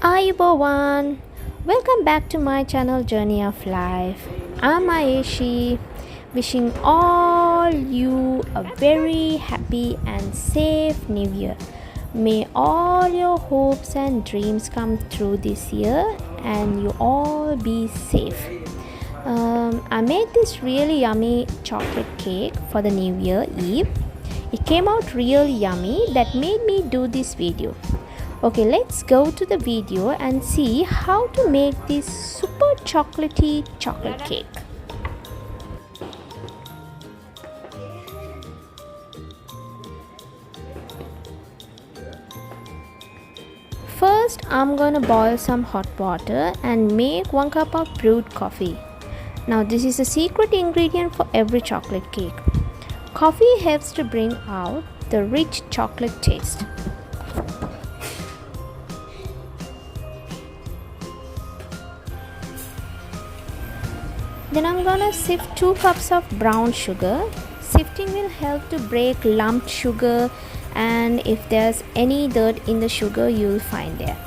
Hi everyone, welcome back to my channel Journey of Life. I'm Ayeshi, wishing all you a very happy and safe new year. May all your hopes and dreams come true this year and you all be safe. I made this really yummy chocolate cake for the New Year Eve. It came out really yummy that made me do this video. Okay, let's go to the video and see how to make this super chocolatey chocolate cake. First, I'm gonna boil some hot water and make 1 cup of brewed coffee. Now, this is a secret ingredient for every chocolate cake. Coffee helps to bring out the rich chocolate taste. Then I'm gonna sift 2 cups of brown sugar. Sifting will help to break lumped sugar, and if there's any dirt in the sugar, you'll find there.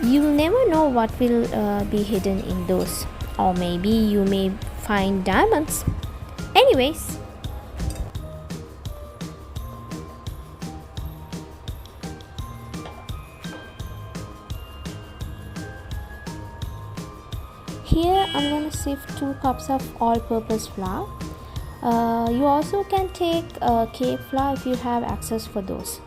You'll never know what will be hidden in those, or maybe you may find diamonds. Anyways, here I'm going to sift 2 cups of all-purpose flour. You also can take cake flour if you have access for those.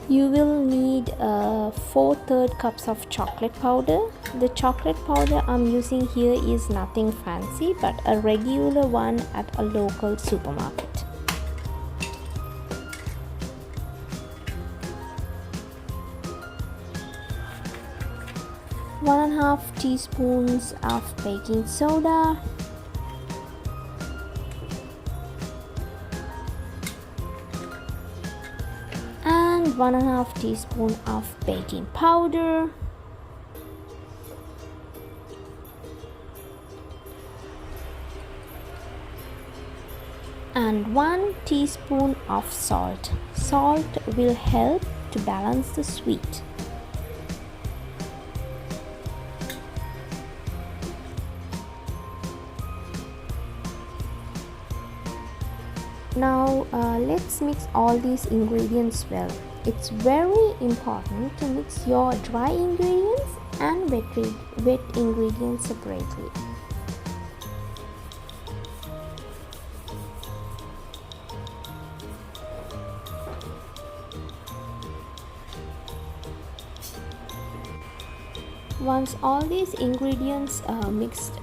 You will need 4/3 cups of chocolate powder. The chocolate powder I'm using here is nothing fancy but a regular one at a local supermarket. 1.5 teaspoons of baking soda, and 1.5 teaspoon of baking powder, and 1 teaspoon of salt. Salt will help to balance the sweet. Now let's mix all these ingredients well. It's very important to mix your dry ingredients and wet ingredients separately. Once all these ingredients are mixed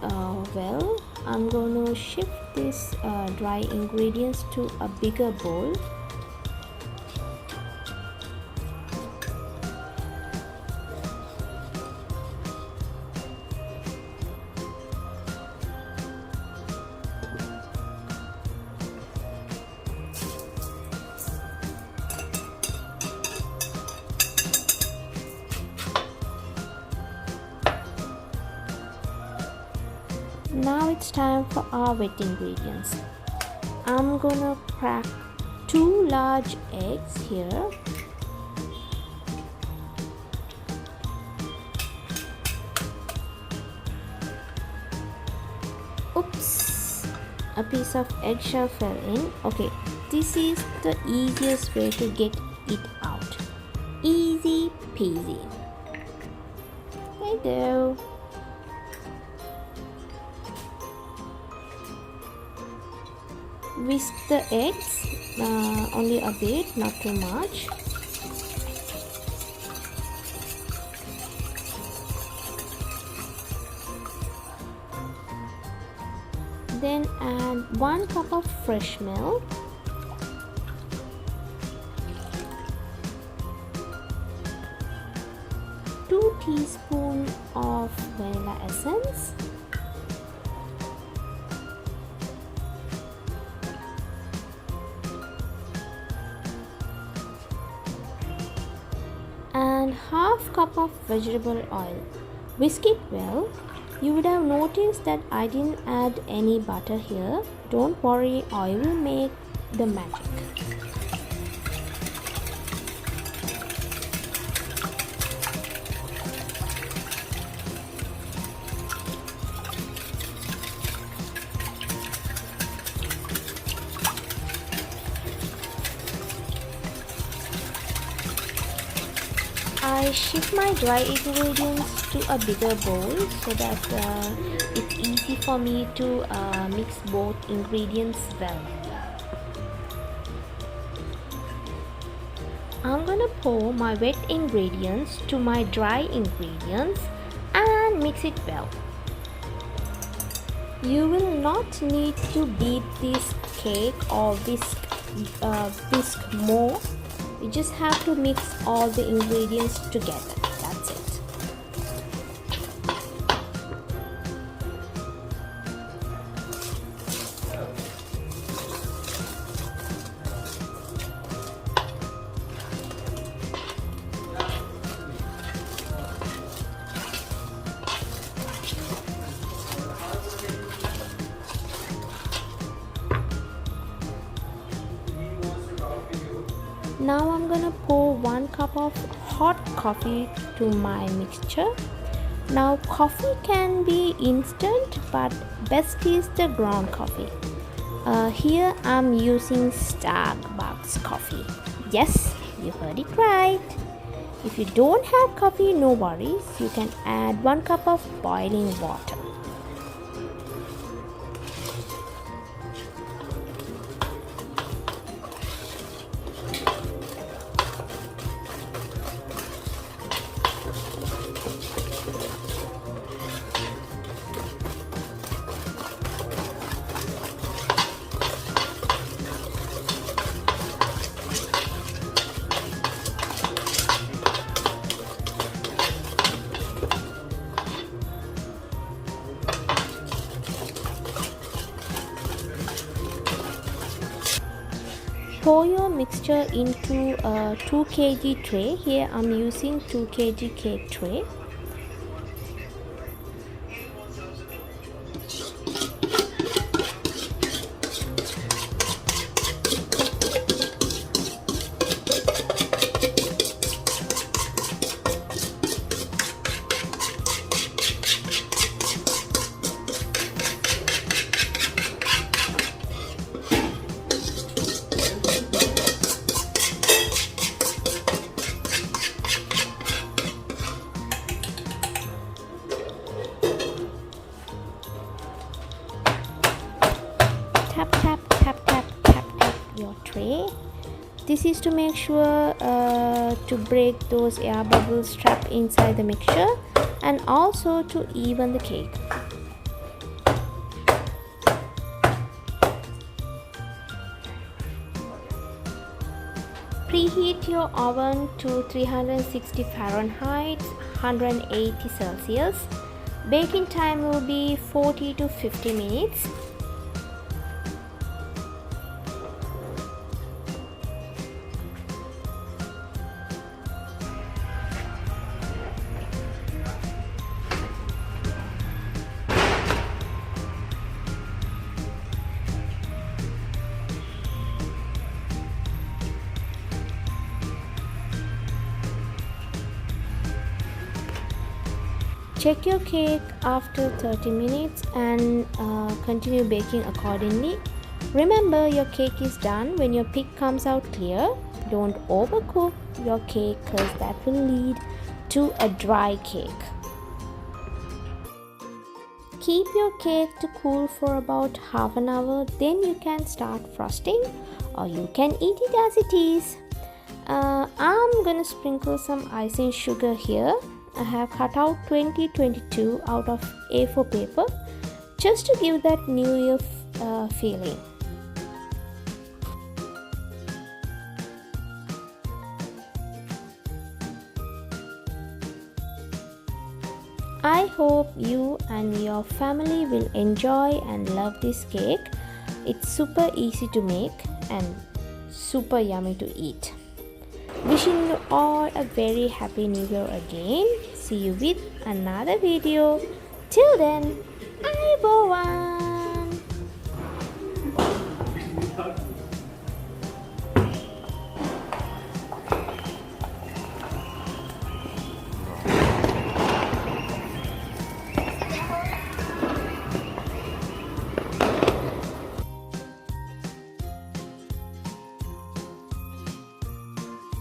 well, I'm going to shift these dry ingredients to a bigger bowl. Now it's time for our wet ingredients. I'm gonna crack 2 large eggs here. Oops, a piece of eggshell fell in. Okay, this is the easiest way to get it out. Easy peasy. There you go. Whisk the eggs only a bit, not too much. Then add 1 cup of fresh milk, two teaspoons of vanilla essence, and half cup of vegetable oil. Whisk it well. You would have noticed that I didn't add any butter here. Don't worry, I will make the magic. I shift my dry ingredients to a bigger bowl so that it's easy for me to mix both ingredients well. I'm gonna pour my wet ingredients to my dry ingredients and mix it well. You will not need to beat this cake or whisk more. You just have to mix all the ingredients together. That's it. Now I'm gonna pour 1 cup of hot coffee to my mixture. Now coffee can be instant, but best is the ground coffee. Here I'm using Starbucks coffee. Yes, you heard it right. If you don't have coffee, no worries. You can add 1 cup of boiling water. Pour your mixture into a 2 kg tray. Here I'm using 2 kg cake tray. Tap, tap, tap, tap, tap, tap your tray. This is to make sure to break those air bubbles trapped inside the mixture and also to even the cake. Preheat your oven to 360 Fahrenheit, 180 Celsius. Baking time will be 40 to 50 minutes. Check your cake after 30 minutes and continue baking accordingly. Remember, your cake is done when your peak comes out clear. Don't overcook your cake because that will lead to a dry cake. Keep your cake to cool for about half an hour, then you can start frosting or you can eat it as it is. I'm gonna sprinkle some icing sugar here. I have cut out 2022 out of A4 paper just to give that New Year feeling. I hope you and your family will enjoy and love this cake. It's super easy to make and super yummy to eat. Wishing you all a very happy new year again. See you with another video. Till then, අයබෝවන්!